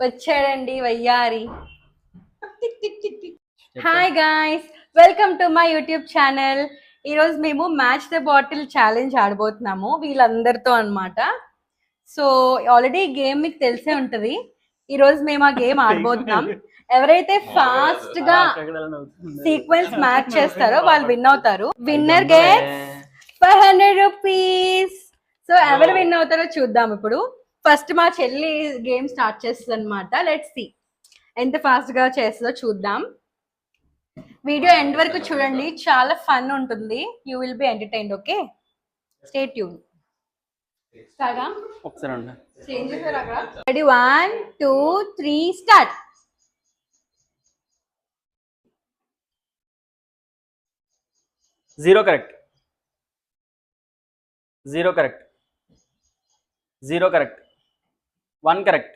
వచ్చాడండి వయ్యారి. Hi guys, welcome to my YouTube channel. ఈరోజు మేము మ్యాచ్ ద బాటిల్ ఛాలెంజ్ ఆడబోతున్నాము వీళ్ళందరితో అన్నమాట. సో ఆల్రెడీ గేమ్ మీకు తెలిసే ఉంటది. ఈరోజు మేము ఆ గేమ్ ఆడబోతున్నాం. ఎవరైతే ఫాస్ట్ గా సీక్వెన్స్ మ్యాచ్ చేస్తారో వాళ్ళు విన్ అవుతారు. Winner gets 500 rupees. సో ఎవరు విన్ అవుతారో చూద్దాం. ఇప్పుడు ఫస్ట్ మా చెల్లి గేమ్ స్టార్ట్ చేస్తుంది అనమాట. లెట్స్ సీ ఎంత ఫాస్ట్ గా చేస్తుందో చూద్దాం. వీడియో ఎండ్ వరకు చూడండి, చాలా ఫన్ ఉంటుంది. You will be entertained. Okay, stay tune. Ready, 1 2 3 start. Zero correct, zero correct, zero correct, 1 correct,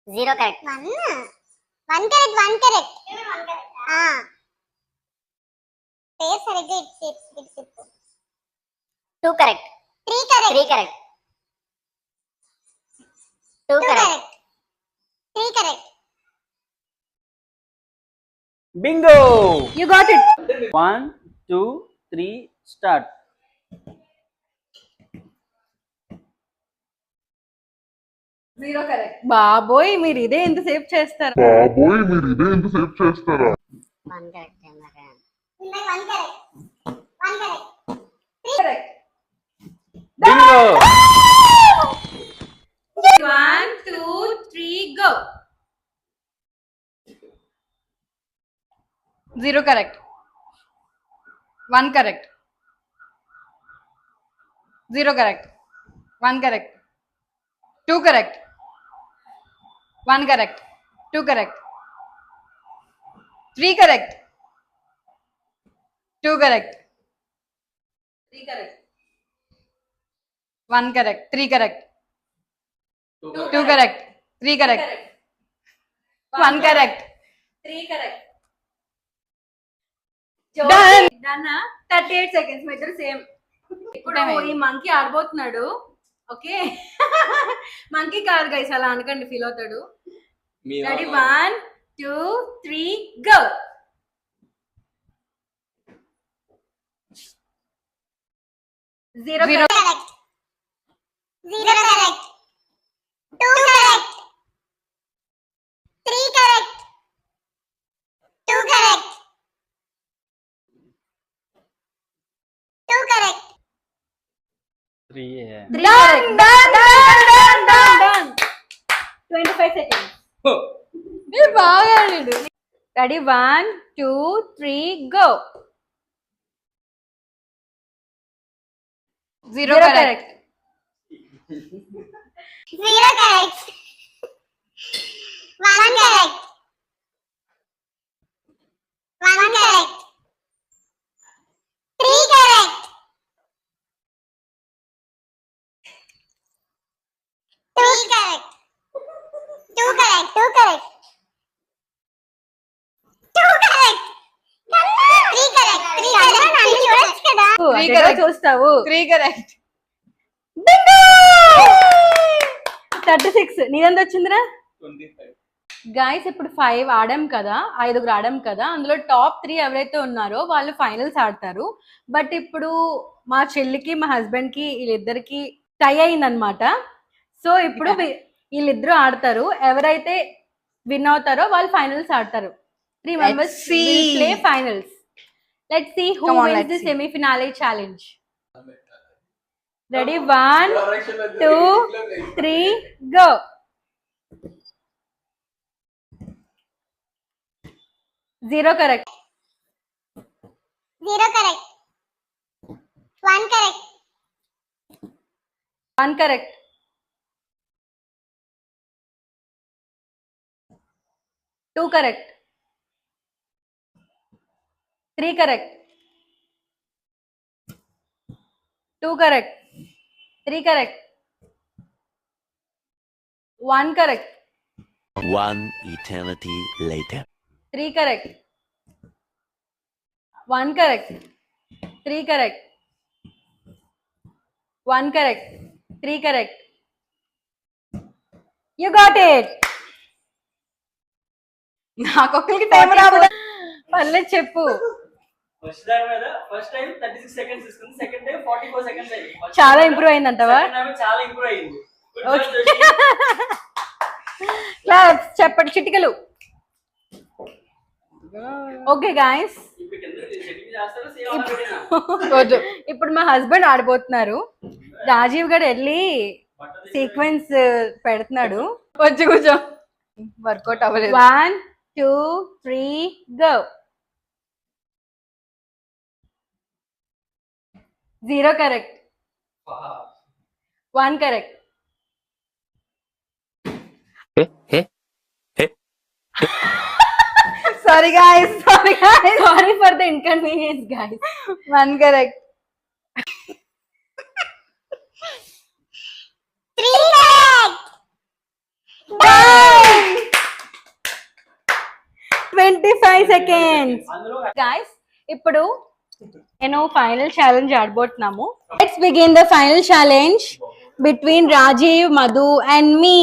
zero correct, one correct, one correct. పేరు సరిగ్గా it's 2 correct, 3 correct, 3 correct, 2 correct, 3 correct. Bingo, you got it. 1 2 3 start. Zero correct. బాబోయ్, మీరు ఇదే ఎంతసేపు చేస్తారు? One correct, correct. Bingo, 1 2 3 go. Zero correct, 1 correct, zero correct, 1 correct, 2 correct, 1 correct, 2 correct, 3 correct, 2 correct, 3 correct, 1 correct, 3 correct, 2 correct, 3 correct, 1 correct, 3 correct. Done. 38 seconds. మీ ఇద్దరు same. ఇప్పుడు ఈ monkey ఆడబోతున్నాడు. Okay, monkey కాదు guys, అలా అనకండి, ఫీల్ అవుతాడు. Ready, 1 2 3 go. Zero correct, zero correct, 2 correct, 3 correct, 2 correct, 2 correct. 3 done. 25 seconds. మీరు బాగా ఆడాడు. Ready, 1 2 3 go. Zero correct, zero correct, 1 correct, 1 correct, 3 correct, 3 correct, 2 correct, 2 correct, 2 correct, 3 correct, 3 correct. నన్ను చూడొచ్చు కదా. 3 కరెక్ట్ చూస్తావు. 3 కరెక్ట్. 36. నీదెంత వచ్చిందిరా? 25. గాయస్, ఇప్పుడు 5 ఆడాం కదా, 5 ఆడాం కదా. అందులో టాప్ 3 ఎవరైతే ఉన్నారో వాళ్ళు ఫైనల్స్ ఆడతారు. బట్ ఇప్పుడు మా చెల్లికి మా హస్బెండ్ కి వీళ్ళిద్దరికి టై అయిందనమాట. సో ఇప్పుడు వీళ్ళిద్దరూ ఆడతారు. ఎవరైతే విన్ అవుతారో వాళ్ళు ఫైనల్స్ ఆడతారు. 3 members will play finals. Let's see who wins the semi-finale challenge. Ready, 1 2 3 go. Zero correct, zero correct, 1 correct, 1 correct, 2 correct, 3 correct, 2 correct, 3 correct, 1 correct, 1 eternity later. 3 correct, 1 correct, 3 correct, 1 correct, 3 correct, you got it. నాకొక్కరికి time రావడం. పర్లేదు చెప్పు. First time 36 seconds తీసుకుంది, second time 44 seconds అయింది. చాలా improve అయిందంటవా? చాలా improve అయింది. Claps చెప్పండి చిటికలు. ఓకే గాయ్స్, ఇప్పుడు మా హస్బెండ్ ఆడిపోతున్నారు. రాజీవ్ గారు వెళ్ళి సీక్వెన్స్ పెడుతున్నాడు. వచ్చి కూర్చో. వర్కౌట్ అవ్వలేదు. 1 2 3 go. 0 correct, 1 correct. Sorry guys, sorry guys. Sorry for the inconvenience guys. 1 correct. 3 correct. 25 seconds. Guys, ఇప్పుడు నేను ఫైనల్ ఛాలెంజ్ ఆడబోతున్నాము. Let's begin the final challenge between Rajiv, Madhu and me.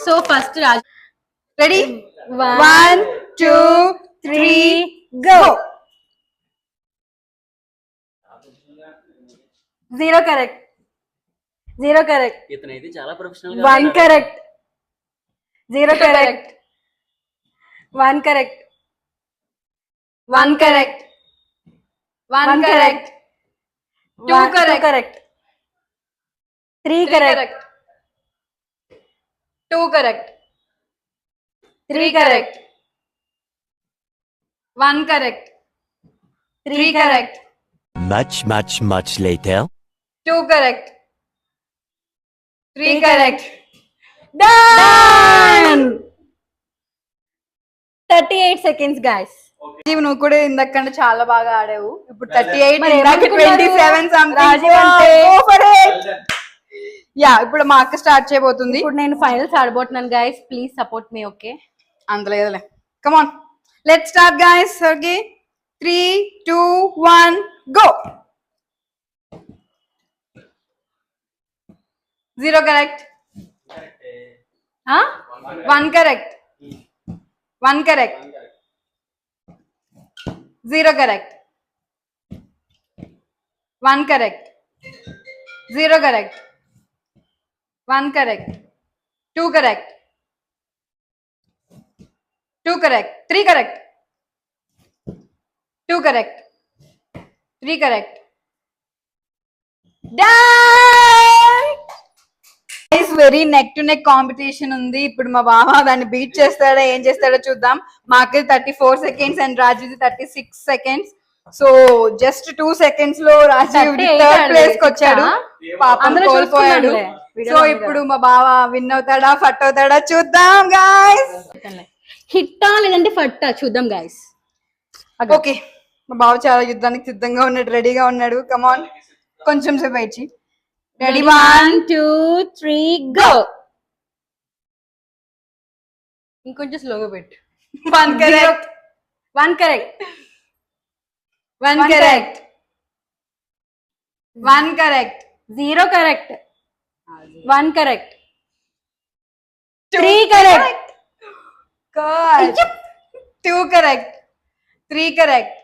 So first Raj, ready? 1 2 3 go. 0 correct, 0 correct. ఇతనైతే చాలా professional. 1 correct, 0 correct. 1 correct, 1 correct. 1 correct. 2 correct. 3 correct. 2 correct. 3 correct. 1 correct. 3 correct. Much later. 2 correct. 3 correct. Done. 38 seconds guys. రాజీవ్, నువ్వు కూడా ఇందాకంటే చాలా బాగా ఆడావు. ఇప్పుడు 38, మరి ఇందాక ఏమనుకున్నారు? 27 something. రాజీవ్ అంటే Go for it. యా, ఇప్పుడు మా అక్క స్టార్ట్ చేయబోతుంది. ఇప్పుడు నేను ఫైనల్స్ ఆడబోతున్నాను guys, please support me. Okay, అంతలేదులే. Come on, let's start guys. Okay, 3 2 1 go. 0 correct. 1 correct. 1 correct. 0 correct. 1 correct. 0 correct. 1 correct. 2 correct. 2 correct. 3 correct. 2 correct. 3 correct. Very neck to neck competition ఉంది. ఇప్పుడు మా బావ దాన్ని బీట్ చేస్తాడా ఏం చేస్తాడో చూద్దాం. మాకు 34 seconds and Rajiv 36 seconds. So just 2 seconds లో రాజీవ్ 38 థర్డ్ ప్లేస్ కి వచ్చాడు. పాపం అందులో కోల్పోయాడు. చూసుకున్నానులే. వీడియో సో ఉంది ఇప్పుడు మా బావ విన్ అవుతాడా ఫట్ అవుతాడా చూద్దాం గాయ్స్. హిట్టా లేదంటే ఫట్టా చూద్దాం గైస్. ఓకే, మా బావ చాలా యుద్ధానికి సిద్ధంగా ఉన్నాడు, రెడీగా ఉన్నాడు. కమాన్, కొంచెం సేపు అయిచి. రెడీ? 1 2 3 గో. ఇంకొంచెం స్లోగా పెట్టు. 1 correct. 1 correct. 1 correct. 1 correct. 0 correct. 1 correct. 3 correct. 2 correct. 3 correct.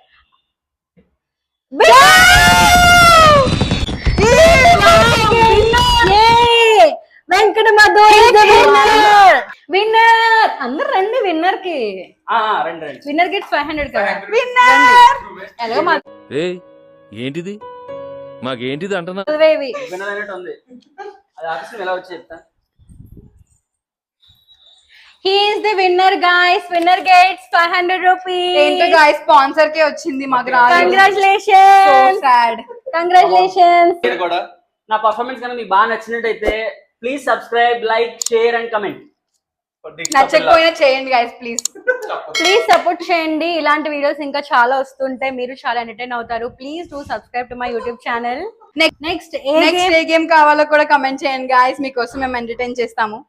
Venkata Madhu winner. అందరు రండి విన్నర్ కి. రండి. విన్నర్ గెట్స్ 500 కదా. విన్నర్. ఎలాగో మా ఏయ్ ఏంటిది మాకేంటిది అంటున్నా చదివేవి. వినదన్నట్టు ఉంది. అది ఆఫీస్ ఎలా వచ్చి చెప్తా. He is the winner guys. Winner gets 500 rupees. ఏంటో గాయ్స్, స్పాన్సర్ కే వచ్చింది, మాకు రాలేదు. Congratulations. సాడ్. Congratulations. నేను కూడా నా పర్ఫార్మెన్స్ కనుక మీకు బాగా నచ్చినట్టయితే please subscribe, like, share and comment. నచ్చకపోయినా చేయండి గాయ్స్ ప్లీజ్. ప్లీజ్ సపోర్ట్ చేయండి. ఇలాంటి వీడియోస్ ఇంకా చాలా వస్తుంటాయి, మీరు చాలా ఎంటర్టైన్ అవుతారు. Please do subscribe to my YouTube channel. Next next A game కావాలో కూడా కమెంట్ చేయండి గాయ్స్, మీకోసం మేము ఎంటర్టైన్ చేస్తాము.